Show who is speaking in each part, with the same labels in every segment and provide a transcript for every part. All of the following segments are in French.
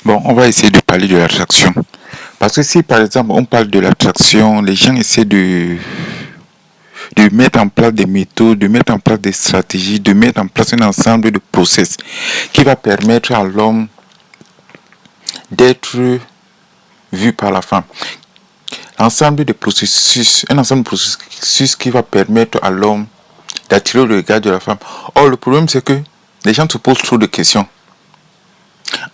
Speaker 1: Bon, on va essayer de parler de l'attraction. Parce que si par exemple on parle de l'attraction, les gens essaient de mettre en place des méthodes, de mettre en place des stratégies, de mettre en place un ensemble de process qui va permettre à l'homme d'être vu par la femme. L'ensemble de processus, un ensemble de processus qui va permettre à l'homme d'attirer le regard de la femme. Or, le problème, c'est que les gens se posent trop de questions.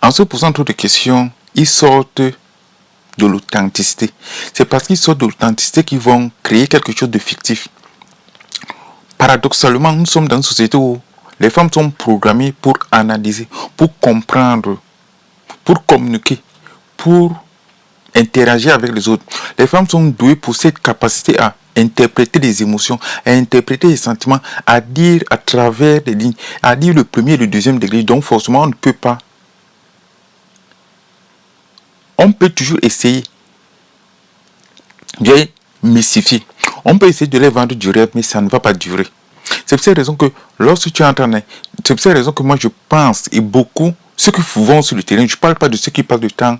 Speaker 1: En se posant trop de questions, ils sortent de l'authenticité. C'est parce qu'ils sortent de l'authenticité qu'ils vont créer quelque chose de fictif. Paradoxalement, nous sommes dans une société où les femmes sont programmées pour analyser, pour comprendre, pour communiquer, pour interagir avec les autres. Les femmes sont douées pour cette capacité à interpréter les émotions, à interpréter les sentiments, à dire à travers les lignes, à dire le premier et le deuxième degré. Donc forcément, on ne peut pas. On peut toujours essayer de les mystifier. On peut essayer de les vendre du rêve, mais ça ne va pas durer. C'est pour cette raison que lorsque tu entends, c'est pour cette raison que moi je pense, et beaucoup, ceux qui vont sur le terrain, je ne parle pas de ceux qui passent du temps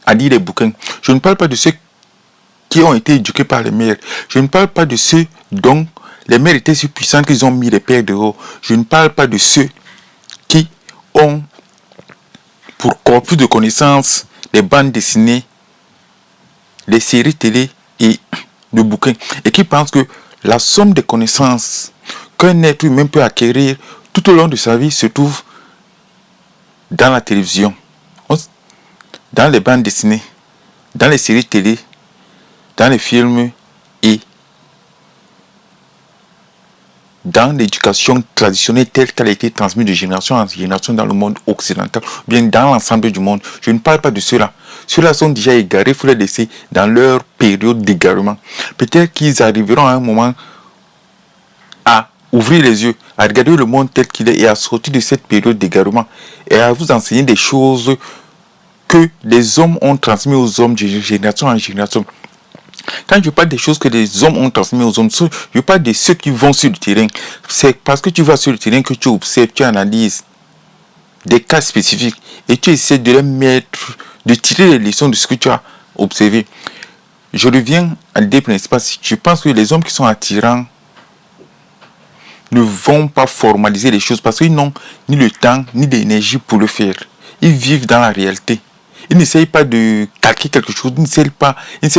Speaker 1: à lire des bouquins. Je ne parle pas de ceux qui ont été éduqués par les mères. Je ne parle pas de ceux dont les mères étaient si puissantes qu'ils ont mis les pères dehors. Je ne parle pas de ceux qui ont pour corpus de connaissances les bandes dessinées, les séries télé et le bouquin, et qui pensent que la somme des connaissances qu'un être humain peut acquérir tout au long de sa vie se trouve dans la télévision, dans les bandes dessinées, dans les séries télé, dans les films et dans l'éducation traditionnelle telle qu'elle a été transmise de génération en génération dans le monde occidental, bien dans l'ensemble du monde. Je ne parle pas de ceux-là. Ceux-là sont déjà égarés, il faut les laisser dans leur période d'égarement. Peut-être qu'ils arriveront à un moment à ouvrir les yeux, à regarder le monde tel qu'il est et à sortir de cette période d'égarement et à vous enseigner des choses que les hommes ont transmises aux hommes de génération en génération. Quand je parle des choses que les hommes ont transmises aux hommes, je parle de ceux qui vont sur le terrain. C'est parce que tu vas sur le terrain que tu observes, tu analyses des cas spécifiques et tu essaies de les mettre, de tirer les leçons de ce que tu as observé. Je reviens à l'idée principale. Je pense que les hommes qui sont attirants ne vont pas formaliser les choses parce qu'ils n'ont ni le temps ni l'énergie pour le faire. Ils vivent dans la réalité. Ils n'essayent pas de calquer quelque chose, ils n'essayent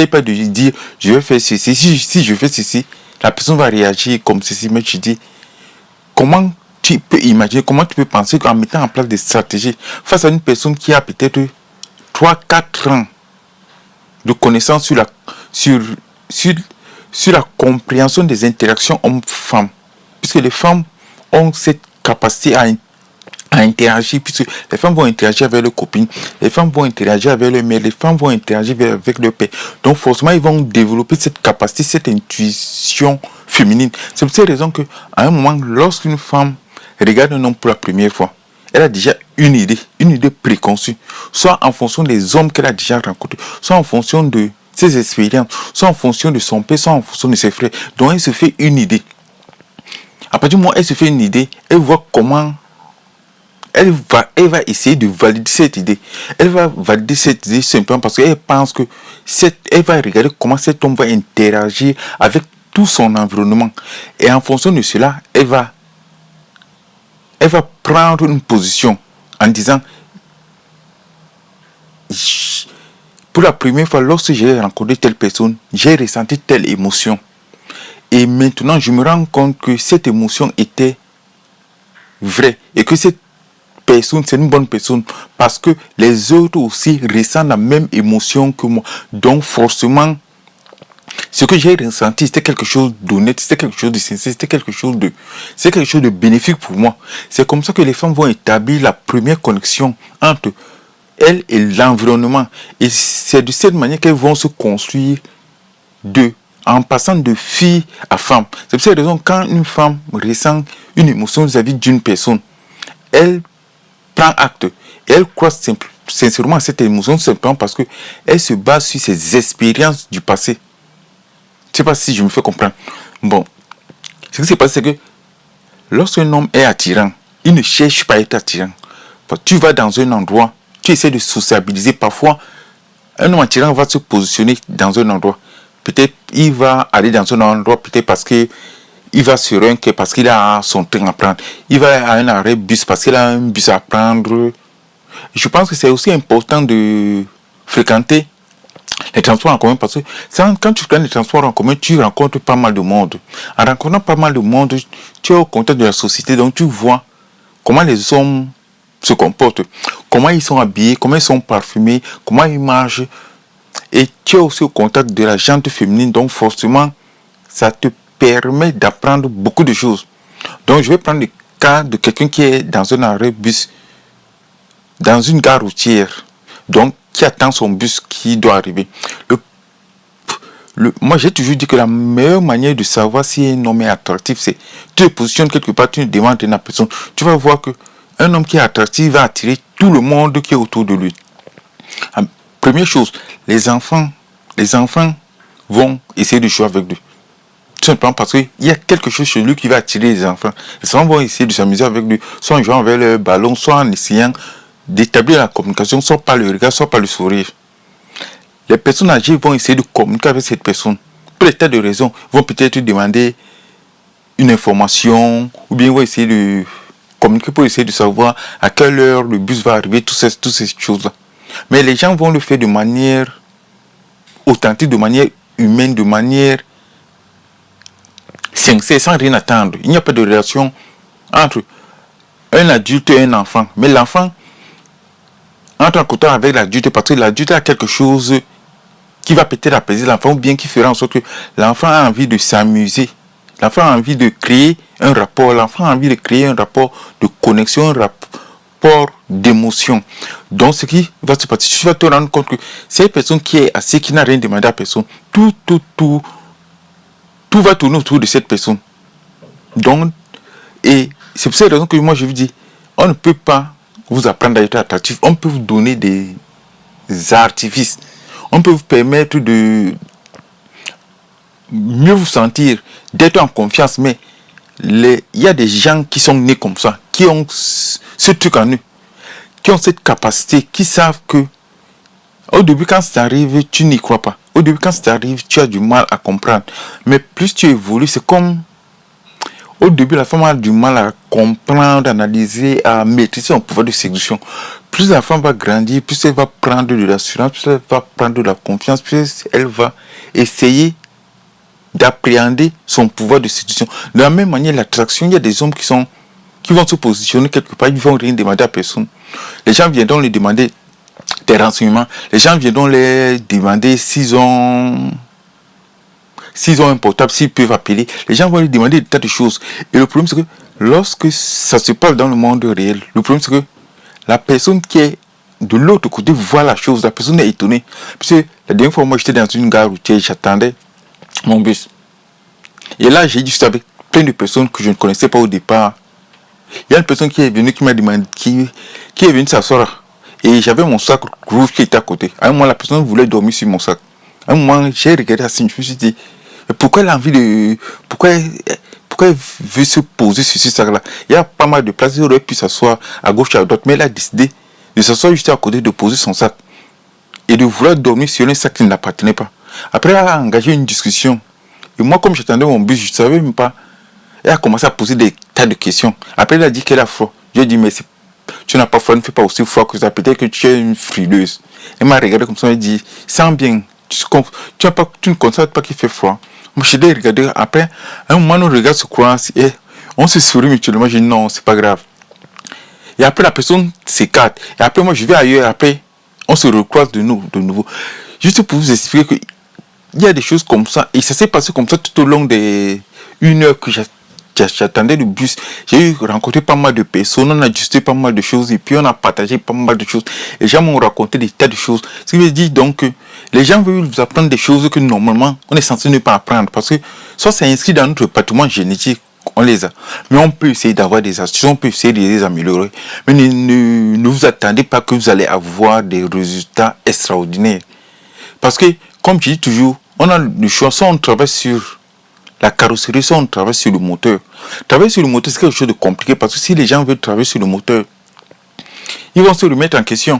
Speaker 1: pas de dire je vais faire ceci. Si je fais ceci, la personne va réagir comme ceci. Mais tu dis, comment tu peux imaginer, comment tu peux penser qu'en mettant en place des stratégies face à une personne qui a peut-être 3-4 ans de connaissances sur la compréhension des interactions hommes-femmes, puisque les femmes ont cette capacité à interagir, puisque les femmes vont interagir avec leurs copines, les femmes vont interagir avec leurs mères, les femmes vont interagir avec leur père. Donc forcément, ils vont développer cette capacité, cette intuition féminine. C'est pour cette raison qu'à un moment, lorsqu'une femme regarde un homme pour la première fois, elle a déjà une idée préconçue, soit en fonction des hommes qu'elle a déjà rencontrés, soit en fonction de ses expériences, soit en fonction de son père, soit en fonction de ses frères. Donc elle se fait une idée. À partir du moment où elle se fait une idée, elle voit comment elle va essayer de valider cette idée. Elle va valider cette idée simplement parce qu'elle pense que elle va regarder comment cet homme va interagir avec tout son environnement. Et en fonction de cela, elle va prendre une position en disant, pour la première fois, lorsque j'ai rencontré telle personne, j'ai ressenti telle émotion. Et maintenant, je me rends compte que cette émotion était vraie et que cette personne, c'est une bonne personne parce que les autres aussi ressentent la même émotion que moi. Donc forcément, ce que j'ai ressenti, c'était quelque chose d'honnête, c'était quelque chose de sincère, c'était quelque chose de bénéfique pour moi. C'est comme ça que les femmes vont établir la première connexion entre elles et l'environnement. Et c'est de cette manière qu'elles vont se construire en passant de fille à femme. C'est pour cette raison quand une femme ressent une émotion vis-à-vis d'une personne, elle prend acte et elle croit sincèrement à cette émotion simplement parce qu'elle se base sur ses expériences du passé. Je ne sais pas si je me fais comprendre. Bon, ce qui se passe, c'est que lorsqu'un homme est attirant, il ne cherche pas à être attirant. Tu vas dans un endroit, tu essaies de sociabiliser. Parfois, un homme attirant va se positionner dans un endroit. Peut-être il va aller dans un endroit, peut-être parce que il va sur un quai, parce qu'il a son train à prendre. Il va à un arrêt bus parce qu'il a un bus à prendre. Je pense que c'est aussi important de fréquenter les transports en commun parce que quand tu prends les transports en commun, tu rencontres pas mal de monde. En rencontrant pas mal de monde, tu es au contact de la société, donc tu vois comment les hommes se comportent, comment ils sont habillés, comment ils sont parfumés, comment ils marchent. Et tu es aussi au contact de la gente féminine, donc forcément, ça te permet d'apprendre beaucoup de choses. Donc je vais prendre le cas de quelqu'un qui est dans un arrêt bus, dans une gare routière, donc qui attend son bus qui doit arriver. Moi j'ai toujours dit que la meilleure manière de savoir si un homme est attractif, c'est tu te positionnes quelque part, tu demandes à la personne, tu vas voir que un homme qui est attractif va attirer tout le monde qui est autour de lui. Première chose, les enfants vont essayer de jouer avec lui. Tout simplement parce qu'il y a quelque chose chez lui qui va attirer les enfants. Les enfants vont essayer de s'amuser avec lui, soit en jouant avec le ballon, soit en essayant d'établir la communication, soit par le regard, soit par le sourire. Les personnes âgées vont essayer de communiquer avec cette personne. Pour des tas de raisons, ils vont peut-être demander une information, ou bien ils vont essayer de communiquer pour essayer de savoir à quelle heure le bus va arriver, toutes ces choses-là. Mais les gens vont le faire de manière authentique, de manière humaine, de manière sincère, sans rien attendre. Il n'y a pas de relation entre un adulte et un enfant. Mais l'enfant entre en contact avec l'adulte parce que l'adulte a quelque chose qui va peut-être apaiser l'enfant ou bien qui fera en sorte que l'enfant a envie de s'amuser. L'enfant a envie de créer un rapport. L'enfant a envie de créer un rapport de connexion, un rapport d'émotion. Donc, ce qui va se passer, tu vas te rendre compte que c'est une personne qui est assise, qui n'a rien demandé à personne. Tout va tourner autour de cette personne. Donc, et c'est pour cette raison que moi je vous dis, on ne peut pas vous apprendre à être attractif. On peut vous donner des artifices. On peut vous permettre de mieux vous sentir, d'être en confiance. Mais il y a des gens qui sont nés comme ça, qui ont ce truc en eux, qui ont cette capacité, qui savent que au début quand ça arrive, tu n'y crois pas. Au début quand ça arrive, tu as du mal à comprendre. Mais plus tu évolues, c'est comme au début, la femme a du mal à comprendre, à analyser, à maîtriser son pouvoir de séduction. Plus la femme va grandir, plus elle va prendre de l'assurance, plus elle va prendre de la confiance, plus elle va essayer d'appréhender son pouvoir de séduction. De la même manière, l'attraction, il y a des hommes qui vont se positionner quelque part, ils ne vont rien demander à personne. Les gens viendront lui demander des renseignements. Les gens viendront les demander s'ils ont un portable, s'ils peuvent appeler. Les gens vont lui demander des tas de choses. Et le problème, c'est que lorsque ça se passe dans le monde réel, le problème, c'est que la personne qui est de l'autre côté voit la chose. La personne est étonnée. Parce que la dernière fois, moi, j'étais dans une gare routière, j'attendais mon bus. Et là, j'ai discuté avec plein de personnes que je ne connaissais pas au départ. Il y a une personne qui est venue, qui m'a demandé, qui est venue s'asseoir. Et j'avais mon sac rouge qui était à côté. À un moment, la personne voulait dormir sur mon sac. À un moment, j'ai regardé ça, je me suis dit, pourquoi elle a envie de... Pourquoi elle veut se poser sur ce sac-là? Il y a pas mal de places, elle aurait pu s'asseoir à gauche et à droite, mais elle a décidé de s'asseoir juste à côté, de poser son sac. Et de vouloir dormir sur un sac qui ne l'appartenait pas. Après, elle a engagé une discussion. Et moi, comme j'attendais mon bus, je ne savais même pas. Elle a commencé à poser des tas de questions. Après, elle a dit qu'elle a froid. Je lui ai dit, mais tu n'as pas froid, ne fais pas aussi froid que ça. Peut-être que tu es une frileuse. Elle m'a regardé comme ça, elle m'a dit, sens bien. Tu ne constates pas qu'il fait froid. Moi, je l'ai regardé. Après, à un moment, nos regards se croisent et on se sourit mutuellement. Je dis, non, c'est pas grave. Et après, la personne s'écarte. Et après, moi, je vais ailleurs. Après, on se recroise de nouveau. Juste pour vous expliquer qu'il y a des choses comme ça. Et ça s'est passé comme ça tout au long des 1 heure que j'attendais le bus. J'ai rencontré pas mal de personnes, on a discuté pas mal de choses et puis on a partagé pas mal de choses. Les gens m'ont raconté des tas de choses. Ce qui veut dire donc que les gens veulent vous apprendre des choses que normalement on est censé ne pas apprendre parce que soit c'est inscrit dans notre patrimoine génétique, on les a. Mais on peut essayer d'avoir des astuces, on peut essayer de les améliorer. Mais ne vous attendez pas que vous allez avoir des résultats extraordinaires. Parce que, comme je dis toujours, on a le choix, soit on travaille sur la carrosserie, soit on travaille sur le moteur. Travailler sur le moteur, c'est quelque chose de compliqué parce que si les gens veulent travailler sur le moteur, ils vont se remettre en question.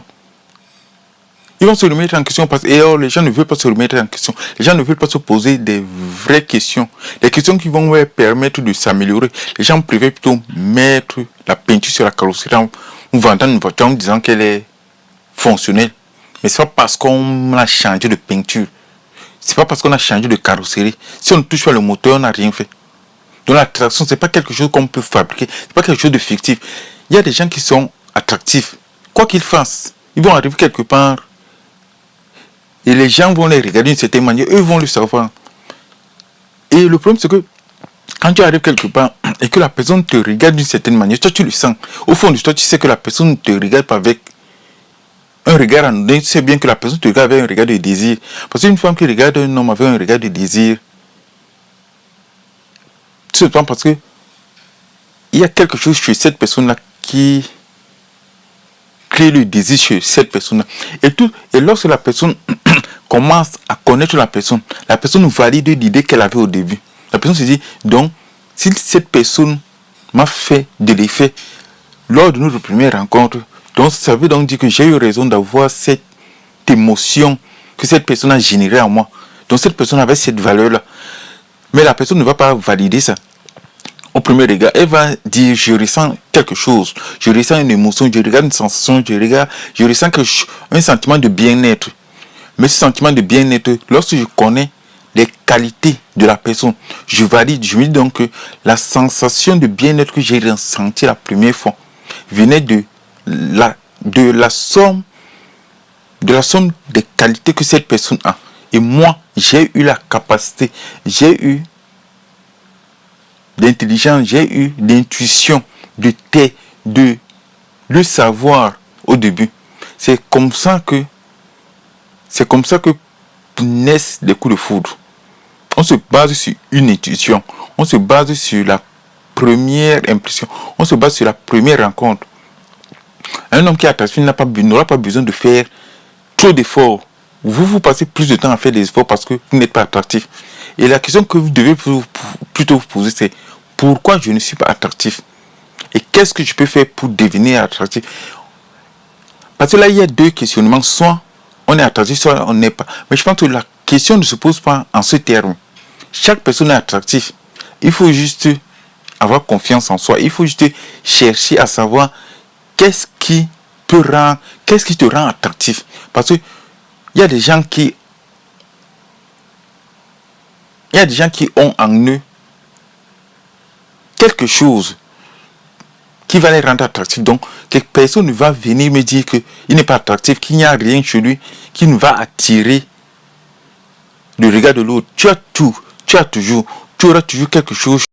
Speaker 1: Ils vont se remettre en question et alors les gens ne veulent pas se remettre en question. Les gens ne veulent pas se poser des vraies questions. Des questions qui vont leur permettre de s'améliorer. Les gens préfèrent plutôt mettre la peinture sur la carrosserie en vendant une voiture en disant qu'elle est fonctionnelle. Mais c'est pas parce qu'on a changé de peinture. C'est pas parce qu'on a changé de carrosserie. Si on ne touche pas le moteur, on n'a rien fait. Donc l'attraction, c'est pas quelque chose qu'on peut fabriquer. C'est pas quelque chose de fictif. Il y a des gens qui sont attractifs. Quoi qu'ils fassent, ils vont arriver quelque part. Et les gens vont les regarder d'une certaine manière. Eux vont le savoir. Et le problème, c'est que quand tu arrives quelque part et que la personne te regarde d'une certaine manière, toi tu le sens. Au fond de toi, tu sais que la personne ne te regarde pas avec un regard anodin. Tu sais bien que la personne te regarde avec un regard de désir. Parce qu'une femme qui regarde un homme avec un regard de désir, tout simplement parce que il y a quelque chose chez cette personne-là qui crée le désir chez cette personne-là. Et lorsque la personne commence à connaître la personne valide l'idée qu'elle avait au début. La personne se dit, donc, si cette personne m'a fait de l'effet lors de notre première rencontre, donc ça veut donc dire que j'ai eu raison d'avoir cette émotion que cette personne a générée en moi. Donc cette personne avait cette valeur-là. Mais la personne ne va pas valider ça. Au premier regard, elle va dire, je ressens quelque chose, je ressens une émotion, je regarde une sensation, je ressens un sentiment de bien-être. Mais ce sentiment de bien-être, lorsque je connais les qualités de la personne, je valide, je me dis donc que la sensation de bien-être que j'ai ressenti la première fois venait de la somme des qualités que cette personne a. Et moi, j'ai eu la capacité, j'ai eu d'intelligence, j'ai eu l'intuition de le savoir au début. C'est comme ça que naissent les coups de foudre. On se base sur une intuition, on se base sur la première impression, on se base sur la première rencontre. Un homme qui est attractif n'aura pas besoin de faire trop d'efforts. Vous passez plus de temps à faire des efforts parce que vous n'êtes pas attractif. Et la question que vous devez plutôt vous poser, c'est pourquoi je ne suis pas attractif? Et qu'est-ce que je peux faire pour devenir attractif? Parce que là, il y a deux questionnements. Soit on est attractif, soit on n'est pas. Mais je pense que la question ne se pose pas en ce terme. Chaque personne est attractive. Il faut juste avoir confiance en soi. Il faut juste chercher à savoir qu'est-ce qui te rend attractif. Parce que il y a des gens qui ont en eux quelque chose qui va les rendre attractifs. Donc, quelque personne ne va venir me dire qu'il n'est pas attractif, qu'il n'y a rien chez lui qui ne va attirer le regard de l'autre. Tu auras toujours quelque chose